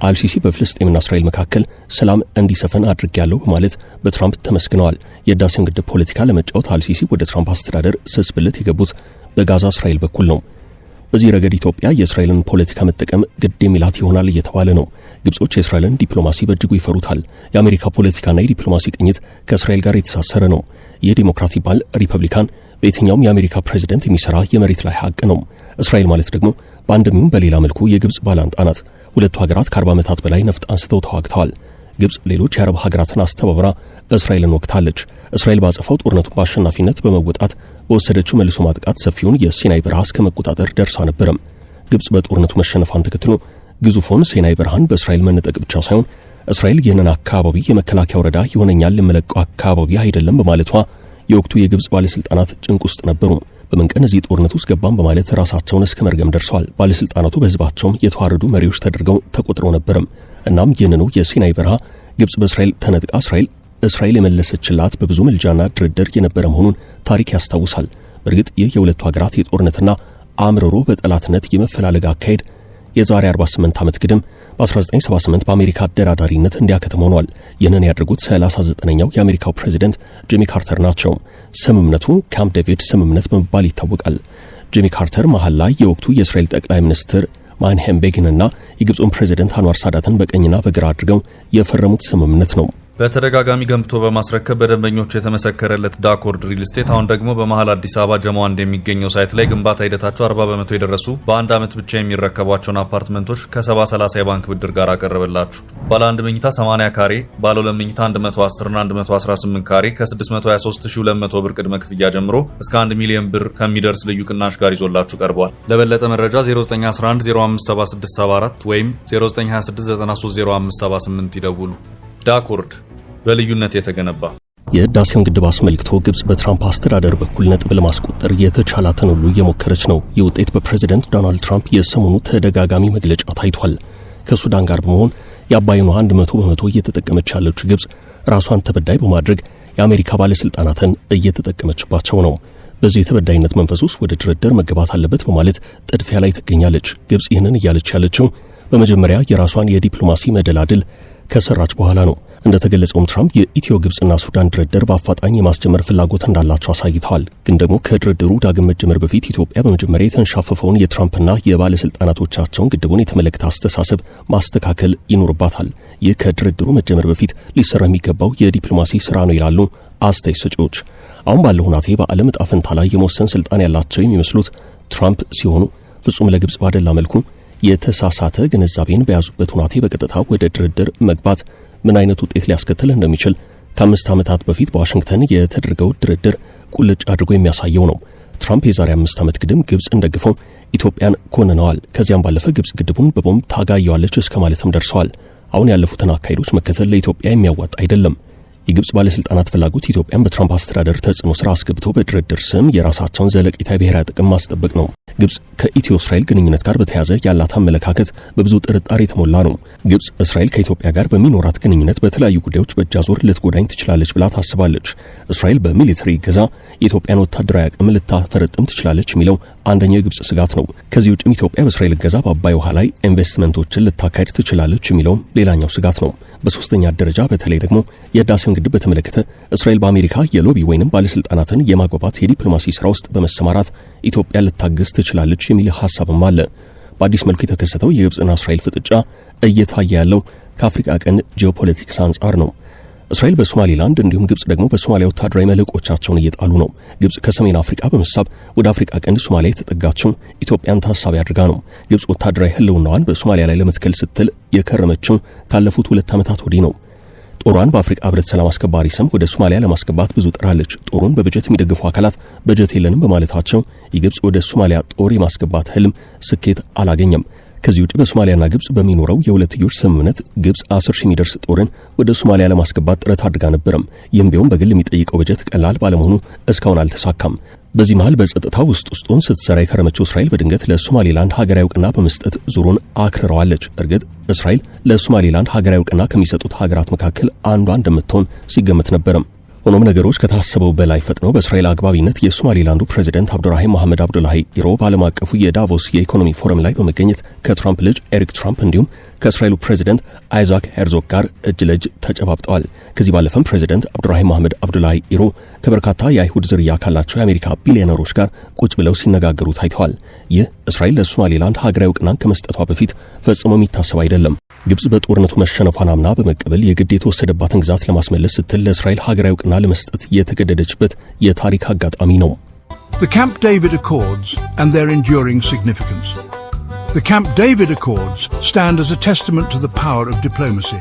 አልሲሲ በፍልስጤምና እስራኤል መካከል ሰላም እንዲሰፈን አድርጌያለሁ በማለት በትራምፕ ተመስግነዋል። የህዳሴውን ግድብ ፖለቲካ ለመጫወት አልሲሲ ወደ ትራምፕ አስተዳደር ስስብልት የገቡት በጋዛ እስራኤል በኩል ነው። በዚህ ረገድ ኢትዮጵያ የእስራኤልን ፖለቲካ መጠቀም ግድ የሚላት ይሆናል እየተባለ ነው። ግብጾች የእስራኤልን ዲፕሎማሲ በእጅጉ ይፈሩታል። የአሜሪካ ፖለቲካና የዲፕሎማሲ ቅኝት ከእስራኤል ጋር የተሳሰረ ነው። ይህ ዲሞክራት ይባል ሪፐብሊካን በየትኛውም የአሜሪካ ፕሬዝደንት የሚሰራ የመሬት ላይ ሀቅ ነው። እስራኤል ማለት ደግሞ በአንድም ይሁን በሌላ መልኩ የግብጽ ባላንጣ ናት። ሁለቱ ሀገራት ከ40 ዓመታት በላይ ነፍጥ አንስተው ተዋግተዋል። ግብጽ ሌሎች የአረብ ሀገራትን አስተባብራ እስራኤልን ወቅታለች። እስራኤል ባጸፋው ጦርነቱን በአሸናፊነት በመወጣት በወሰደችው መልሶ ማጥቃት ሰፊውን የሲናይ በረሃ እስከ መቆጣጠር ደርሳ ነበረም። ግብጽ በጦርነቱ መሸነፏን ተከትሎ ግዙፉን ሲናይ በረሃን በእስራኤል መነጠቅ ብቻ ሳይሆን እስራኤል ይህንን አካባቢ የመከላከያ ወረዳ ይሆነኛል ለመለቀው አካባቢ አይደለም በማለቷ የወቅቱ የግብጽ ባለስልጣናት ጭንቅ ውስጥ ነበሩ። በመንቀን እዚህ ጦርነት ውስጥ ገባን በማለት ራሳቸውን እስከ መርገም ደርሰዋል። ባለስልጣናቱ በህዝባቸውም የተዋረዱ መሪዎች ተደርገው ተቆጥረው ነበርም። እናም ይህንኑ የሲናይ በረሃ ግብጽ በእስራኤል ተነጥቃ እስራኤል የመለሰችላት በብዙ ምልጃና ድርድር የነበረ መሆኑን ታሪክ ያስታውሳል። በእርግጥ ይህ የሁለቱ ሀገራት የጦርነትና አምርሮ በጠላትነት የመፈላለግ አካሄድ የዛሬ 48 ዓመት ግድም በ1978 በአሜሪካ አደራዳሪነት እንዲያከተም ሆኗል። ይህንን ያደረጉት 39ኛው የአሜሪካው ፕሬዚደንት ጂሚ ካርተር ናቸው። ስምምነቱ ካምፕ ዴቪድ ስምምነት በመባል ይታወቃል። ጂሚ ካርተር መሃል ላይ የወቅቱ የእስራኤል ጠቅላይ ሚኒስትር ማንሄም ቤጊንና የግብፁን ፕሬዚደንት አንዋር ሳዳትን በቀኝና በግራ አድርገው የፈረሙት ስምምነት ነው። በተደጋጋሚ ገምቶ በማስረከብ በደንበኞቹ የተመሰከረለት ዳኮርድ ሪል ስቴት አሁን ደግሞ በመሃል አዲስ አበባ ጀሞ አንድ የሚገኘው ሳይት ላይ ግንባታ ሂደታቸው 40% የደረሱ በአንድ ዓመት ብቻ የሚረከቧቸውን አፓርትመንቶች ከ70/30 የባንክ ብድር ጋር አቀረበላችሁ። ባለ 1 መኝታ 80 ካሬ፣ ባለ 2 መኝታ 110 እና 118 ካሬ ከ623200 ብር ቅድመ ክፍያ ጀምሮ እስከ 1 ሚሊዮን ብር ከሚደርስ ልዩ ቅናሽ ጋር ይዞላችሁ ቀርቧል። ለበለጠ መረጃ 0911 057674 ወይም 0926930578 ይደውሉ። ዳኮርድ በልዩነት የተገነባ። የህዳሴውን ግድብ አስመልክቶ ግብጽ በትራምፕ አስተዳደር በኩል ነጥብ ለማስቆጠር የተቻላትን ሁሉ እየሞከረች ነው። የውጤት በፕሬዝዳንት ዶናልድ ትራምፕ የሰሞኑ ተደጋጋሚ መግለጫ ታይቷል። ከሱዳን ጋር በመሆን የአባይን 100% እየተጠቀመች ያለችው ግብጽ ራሷን ተበዳይ በማድረግ የአሜሪካ ባለስልጣናትን እየተጠቀመችባቸው ነው። በዚህ የተበዳይነት መንፈስ ውስጥ ወደ ድርድር መገባት አለበት በማለት ጥድፊያ ላይ ትገኛለች። ግብጽ ይህንን እያለች ያለችው በመጀመሪያ የራሷን የዲፕሎማሲ መደላድል ከሰራች በኋላ ነው። እንደተገለጸውም ትራምፕ የኢትዮ ግብጽና ሱዳን ድርድር በአፋጣኝ የማስጀመር ፍላጎት እንዳላቸው አሳይተዋል። ግን ደግሞ ከድርድሩ ዳግም መጀመር በፊት ኢትዮጵያ በመጀመሪያ የተንሻፈፈውን የትራምፕና የባለስልጣናቶቻቸውን ግድቡን የተመለከተ አስተሳሰብ ማስተካከል ይኖርባታል። ይህ ከድርድሩ መጀመር በፊት ሊሰራ የሚገባው የዲፕሎማሲ ስራ ነው ይላሉ አስተያየት ሰጪዎች። አሁን ባለው ሁናቴ በዓለም ዕጣ ፈንታ ላይ የመወሰን ስልጣን ያላቸው የሚመስሉት ትራምፕ ሲሆኑ ፍጹም ለግብጽ ባደላ መልኩ የተሳሳተ ግንዛቤን በያዙበት ሁናቴ በቀጥታ ወደ ድርድር መግባት ምን አይነት ውጤት ሊያስከትል እንደሚችል ከ5 ዓመታት በፊት በዋሽንግተን የተደረገው ድርድር ቁልጭ አድርጎ የሚያሳየው ነው። ትራምፕ የዛሬ 5 ዓመት ግድም ግብጽን ደግፈው ኢትዮጵያን ኮንነዋል። ከዚያም ባለፈ ግብጽ ግድቡን በቦምብ ታጋየዋለች እስከ ማለትም ደርሰዋል። አሁን ያለፉትን አካሄዶች መከተል ለኢትዮጵያ የሚያዋጣ አይደለም። የግብጽ ባለስልጣናት ፍላጎት ኢትዮጵያን በትራምፕ አስተዳደር ተጽዕኖ ስራ አስገብተው በድርድር ስም የራሳቸውን ዘለቂታዊ ብሔራዊ ጥቅም ማስጠበቅ ነው። ግብጽ ከኢትዮ እስራኤል ግንኙነት ጋር በተያያዘ ያላት አመለካከት በብዙ ጥርጣሬ የተሞላ ነው። ግብጽ እስራኤል ከኢትዮጵያ ጋር በሚኖራት ግንኙነት በተለያዩ ጉዳዮች በእጃዞር ልትጎዳኝ ትችላለች ብላ ታስባለች። እስራኤል በሚሊተሪ ገዛ የኢትዮጵያን ወታደራዊ አቅም ልታፈረጥም ትችላለች የሚለው አንደኛው የግብጽ ስጋት ነው። ከዚህ ውጭም ኢትዮጵያ በእስራኤል ገዛ በአባይ ውሃ ላይ ኢንቨስትመንቶችን ልታካሄድ ትችላለች የሚለው ሌላኛው ስጋት ነው። በሶስተኛ ደረጃ በተለይ ደግሞ የህዳሴውን ግድብ በተመለከተ እስራኤል በአሜሪካ የሎቢ ወይንም ባለስልጣናትን የማግባባት የዲፕሎማሲ ስራ ውስጥ በመሰማራት ኢትዮጵያ ልታግዝ ትችላለች የሚል ሐሳብም አለ። በአዲስ መልኩ የተከሰተው የግብጽና እስራኤል ፍጥጫ እየታየ ያለው ከአፍሪካ ቀንድ ጂኦፖለቲክስ አንጻር ነው። እስራኤል በሶማሊላንድ እንዲሁም ግብጽ ደግሞ በሶማሊያ ወታደራዊ መልእኮቻቸውን እየጣሉ ነው። ግብጽ ከሰሜን አፍሪካ በመሳብ ወደ አፍሪካ ቀንድ ሶማሊያ የተጠጋችው ኢትዮጵያን ታሳቢ አድርጋ ነው። ግብጽ ወታደራዊ ህልውናዋን በሶማሊያ ላይ ለመትከል ስትል የከረመችው ካለፉት 2 ዓመታት ወዲህ ነው። ጦሯን በአፍሪካ ህብረት ሰላም አስከባሪ ስም ወደ ሶማሊያ ለማስገባት ብዙ ጥራለች። ጦሩን በበጀት የሚደግፉ አካላት በጀት የለንም በማለታቸው የግብጽ ወደ ሶማሊያ ጦር የማስገባት ህልም ስኬት አላገኘም። ከዚህ ውጪ በሶማሊያና ግብጽ በሚኖረው የሁለትዮሽ ስምምነት ግብጽ 10,000 የሚደርስ ጦርን ወደ ሶማሊያ ለማስገባት ጥረት አድርጋ ነበርም። ይህም ቢሆን በግል የሚጠይቀው በጀት ቀላል ባለመሆኑ እስካሁን አልተሳካም። በዚህ መሃል በጸጥታው ውስጡን ስትሰራ የከረመችው እስራኤል በድንገት ለሶማሊላንድ ሀገራዊ ዕውቅና በመስጠት ዙሩን አክርረዋለች። እርግጥ እስራኤል ለሶማሊላንድ ሀገራዊ ዕውቅና ከሚሰጡት ሀገራት መካከል አንዷ እንደምትሆን ሲገመት ነበርም። ሆኖም ነገሮች ከታሰበው በላይ ፈጥነው በእስራኤል አግባቢነት የሶማሊላንዱ ፕሬዚደንት አብዱራሂም መሐመድ አብዱላሂ ኢሮ በዓለም አቀፉ የዳቮስ የኢኮኖሚ ፎረም ላይ በመገኘት ከትራምፕ ልጅ ኤሪክ ትራምፕ እንዲሁም ከእስራኤሉ ፕሬዚደንት አይዛክ ሄርዞግ ጋር እጅ ለእጅ ተጨባብጠዋል። ከዚህ ባለፈም ፕሬዚደንት አብዱራሂም መሐመድ አብዱላሂ ኢሮ ከበርካታ የአይሁድ ዝርያ ካላቸው የአሜሪካ ቢሊዮነሮች ጋር ቁጭ ብለው ሲነጋገሩ ታይተዋል። ይህ እስራኤል ለሶማሊላንድ ሀገራዊ እውቅናን ከመስጠቷ በፊት ፈጽሞ የሚታሰብ አይደለም። ግብጽ በጦርነቱ መሸነፏን አምና በመቀበል የግድ የተወሰደባትን ግዛት ለማስመለስ ስትል ለእስራኤል ሀገራዊ እውቅና ለመስጠት የተገደደችበት የታሪክ አጋጣሚ ነው። The Camp David Accords and their enduring significance. The Camp David Accords stand as a testament to the power of diplomacy.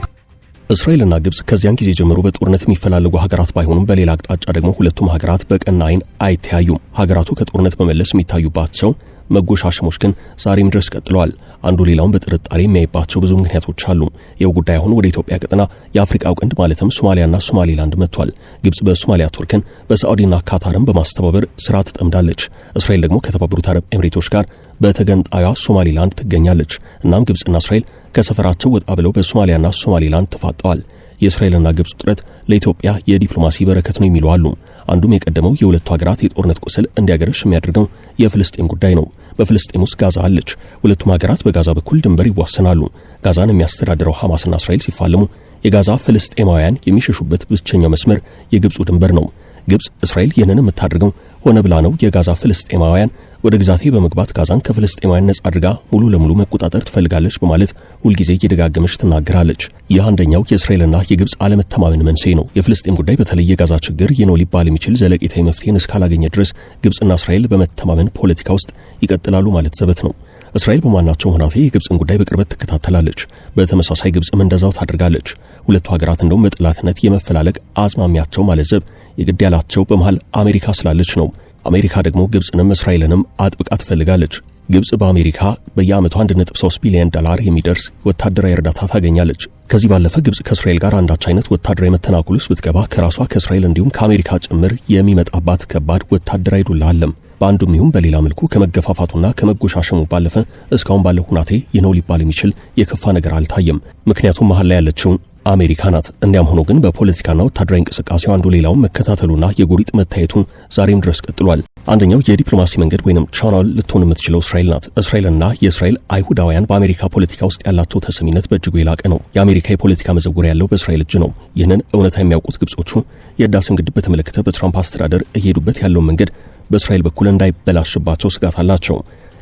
እስራኤልና ግብጽ ከዚያን ጊዜ ጀምሮ በጦርነት የሚፈላለጉ ሀገራት ባይሆኑም በሌላ አቅጣጫ ደግሞ ሁለቱም ሀገራት በቀና ዓይን አይተያዩም። ሀገራቱ ከጦርነት መመለስ የሚታዩባቸው መጎሻሸሞች ግን ዛሬም ድረስ ቀጥለዋል። አንዱ ሌላውን በጥርጣሬ የሚያይባቸው ብዙ ምክንያቶች አሉ። ይኸው ጉዳይ አሁን ወደ ኢትዮጵያ ቀጠና የአፍሪካው ቀንድ ማለትም ሶማሊያና ሶማሊላንድ መጥቷል። ግብጽ በሶማሊያ ቱርክን በሳዑዲና ካታርን በማስተባበር ስራ ትጠምዳለች። እስራኤል ደግሞ ከተባበሩት አረብ ኤሚሬቶች ጋር በተገንጣዩ ሶማሊላንድ ትገኛለች። እናም ግብጽና እስራኤል ከሰፈራቸው ወጣ ብለው በሶማሊያና ሶማሊላንድ ተፋጠዋል። የእስራኤልና ግብጽ ጥረት ለኢትዮጵያ የዲፕሎማሲ በረከት ነው የሚሉ አሉ። አንዱም የቀደመው የሁለቱ ሀገራት የጦርነት ቁስል እንዲያገረሽ የሚያደርገው የፍልስጤም ጉዳይ ነው። በፍልስጤም ውስጥ ጋዛ አለች። ሁለቱም ሀገራት በጋዛ በኩል ድንበር ይዋሰናሉ። ጋዛን የሚያስተዳድረው ሐማስና እስራኤል ሲፋለሙ የጋዛ ፍልስጤማውያን የሚሸሹበት ብቸኛው መስመር የግብጹ ድንበር ነው። ግብጽ እስራኤል ይህንን የምታደርገው ሆነ ብላ ነው። የጋዛ ፍልስጤማውያን ወደ ግዛቴ በመግባት ጋዛን ከፍልስጤማውያን ነጻ አድርጋ ሙሉ ለሙሉ መቆጣጠር ትፈልጋለች በማለት ሁልጊዜ እየደጋገመች ትናገራለች። ይህ አንደኛው የእስራኤልና የግብጽ አለመተማመን መንስኤ ነው። የፍልስጤም ጉዳይ በተለይ የጋዛ ችግር ይህ ነው ሊባል የሚችል ዘለቄታዊ መፍትሄን እስካላገኘ ድረስ ግብጽና እስራኤል በመተማመን ፖለቲካ ውስጥ ይቀጥላሉ ማለት ዘበት ነው። እስራኤል በማናቸው ሁናቴ የግብጽን ጉዳይ በቅርበት ትከታተላለች። በተመሳሳይ ግብጽም እንደዛው ታደርጋለች። ሁለቱ ሀገራት እንደውም በጥላትነት የመፈላለግ አዝማሚያቸው ማለዘብ የግድ ያላቸው በመሃል አሜሪካ ስላለች ነው። አሜሪካ ደግሞ ግብጽንም እስራኤልንም አጥብቃ ትፈልጋለች። ግብጽ በአሜሪካ በየዓመቱ 1.3 ቢሊዮን ዶላር የሚደርስ ወታደራዊ እርዳታ ታገኛለች። ከዚህ ባለፈ ግብጽ ከእስራኤል ጋር አንዳች አይነት ወታደራዊ መተናኮል ውስጥ ብትገባ ከራሷ ከእስራኤል እንዲሁም ከአሜሪካ ጭምር የሚመጣባት ከባድ ወታደራዊ ዱላ አለም። በአንዱም ይሁን በሌላ መልኩ ከመገፋፋቱና ከመጎሻሸሙ ባለፈ እስካሁን ባለው ሁናቴ ይህ ነው ሊባል የሚችል የከፋ ነገር አልታየም። ምክንያቱም መሃል ላይ ያለችው አሜሪካ ናት። እንዲያም ሆኖ ግን በፖለቲካና ወታደራዊ እንቅስቃሴው አንዱ ሌላውን መከታተሉና የጎሪጥ መታየቱ ዛሬም ድረስ ቀጥሏል። አንደኛው የዲፕሎማሲ መንገድ ወይንም ቻናል ልትሆን የምትችለው እስራኤል ናት። እስራኤልና የእስራኤል አይሁዳውያን በአሜሪካ ፖለቲካ ውስጥ ያላቸው ተሰሚነት በእጅጉ የላቀ ነው። የአሜሪካ የፖለቲካ መዘውር ያለው በእስራኤል እጅ ነው። ይህንን እውነታ የሚያውቁት ግብጾቹ የህዳሴውን ግድብ በተመለከተ በትራምፕ አስተዳደር እየሄዱበት ያለውን መንገድ በእስራኤል በኩል እንዳይበላሽባቸው ስጋት አላቸው።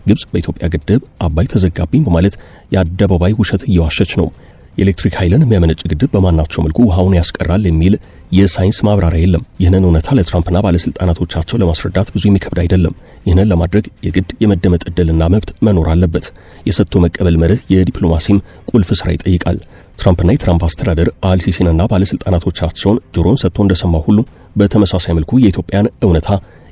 ግብጽ በኢትዮጵያ ግድብ አባይ ተዘጋብኝ በማለት የአደባባይ ውሸት እየዋሸች ነው። የኤሌክትሪክ ኃይልን የሚያመነጭ ግድብ በማናቸው መልኩ ውሃውን ያስቀራል የሚል የሳይንስ ማብራሪያ የለም። ይህንን እውነታ ለትራምፕና ባለስልጣናቶቻቸው ለማስረዳት ብዙ የሚከብድ አይደለም። ይህንን ለማድረግ የግድ የመደመጥ ዕድልና መብት መኖር አለበት። የሰጥቶ መቀበል መርህ የዲፕሎማሲም ቁልፍ ስራ ይጠይቃል። ትራምፕና የትራምፕ አስተዳደር አልሲሲንና ባለስልጣናቶቻቸውን ጆሮን ሰጥቶ እንደሰማ ሁሉ በተመሳሳይ መልኩ የኢትዮጵያን እውነታ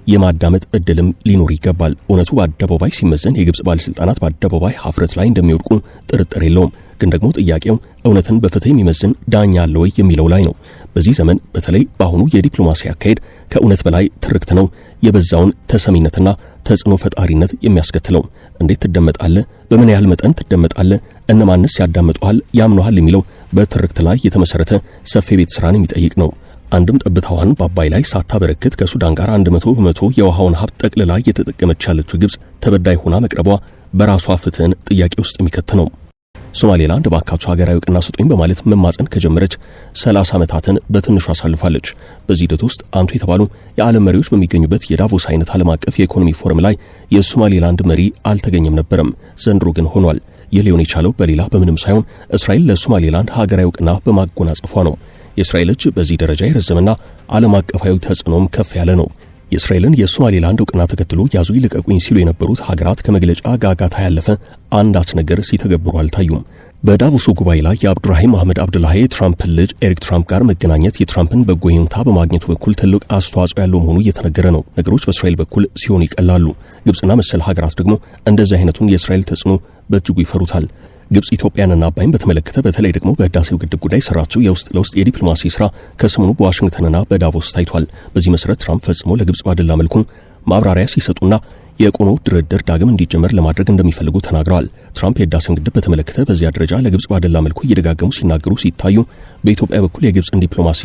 የማዳመጥ ዕድልም ሊኖር ይገባል። እውነቱ በአደባባይ ሲመዘን የግብጽ ባለስልጣናት በአደባባይ ሀፍረት ላይ እንደሚወድቁ ጥርጥር የለውም። ግን ደግሞ ጥያቄው እውነትን በፍትህ የሚመዝን ዳኛ አለ ወይ የሚለው ላይ ነው። በዚህ ዘመን በተለይ በአሁኑ የዲፕሎማሲ አካሄድ ከእውነት በላይ ትርክት ነው የበዛውን ተሰሚነትና ተጽዕኖ ፈጣሪነት የሚያስከትለው። እንዴት ትደመጣለህ? በምን ያህል መጠን ትደመጣለህ? እነማንስ ያዳምጡሃል ያምኑሃል የሚለው በትርክት ላይ የተመሰረተ ሰፊ ቤት ስራን የሚጠይቅ ነው። አንድም ጠብታዋን በአባይ ላይ ሳታበረክት ከሱዳን ጋር 100% የውሃውን ሀብት ጠቅልላ እየተጠቀመች ያለችው ግብጽ ተበዳይ ሆና መቅረቧ በራሷ ፍትህን ጥያቄ ውስጥ የሚከት ነው። ሶማሌላንድ ባካቸው ሀገራዊ እውቅና ስጡኝ በማለት መማጸን ከጀመረች 30 ዓመታትን በትንሹ አሳልፋለች። በዚህ ሂደት ውስጥ አንቱ የተባሉ የዓለም መሪዎች በሚገኙበት የዳቮስ አይነት ዓለም አቀፍ የኢኮኖሚ ፎረም ላይ የሶማሌላንድ መሪ አልተገኘም ነበረም። ዘንድሮ ግን ሆኗል። ይህ ሊሆን የቻለው በሌላ በምንም ሳይሆን እስራኤል ለሶማሌላንድ ሀገራዊ እውቅና በማጎናጸፏ ነው። የእስራኤል እጅ በዚህ ደረጃ የረዘመና ዓለም አቀፋዊ ተጽዕኖም ከፍ ያለ ነው። የእስራኤልን የሶማሌላንድ እውቅና ተከትሎ ያዙ ይልቀቁኝ ሲሉ የነበሩት ሀገራት ከመግለጫ ጋጋታ ያለፈ አንዳች ነገር ሲተገብሩ አልታዩም። በዳቮሱ ጉባኤ ላይ የአብዱራሂም መሐመድ አብዱላሂ ትራምፕ ልጅ ኤሪክ ትራምፕ ጋር መገናኘት የትራምፕን በጎ ይሁንታ በማግኘቱ በኩል ትልቅ አስተዋጽኦ ያለው መሆኑ እየተነገረ ነው። ነገሮች በእስራኤል በኩል ሲሆኑ ይቀላሉ። ግብጽና መሰል ሀገራት ደግሞ እንደዚህ አይነቱን የእስራኤል ተጽዕኖ በእጅጉ ይፈሩታል። ግብጽ ኢትዮጵያንና አባይን በተመለከተ በተለይ ደግሞ በህዳሴው ግድብ ጉዳይ ሰራቸው የውስጥ ለውስጥ የዲፕሎማሲ ስራ ከሰሞኑ በዋሽንግተንና በዳቮስ ታይቷል። በዚህ መሰረት ትራምፕ ፈጽሞ ለግብጽ ባደላ መልኩ ማብራሪያ ሲሰጡና የቆመው ድርድር ዳግም እንዲጀመር ለማድረግ እንደሚፈልጉ ተናግረዋል። ትራምፕ የህዳሴውን ግድብ በተመለከተ በዚያ ደረጃ ለግብጽ ባደላ መልኩ እየደጋገሙ ሲናገሩ ሲታዩ፣ በኢትዮጵያ በኩል የግብጽን ዲፕሎማሲ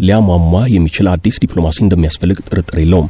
ሊያሟሟ የሚችል አዲስ ዲፕሎማሲ እንደሚያስፈልግ ጥርጥር የለውም።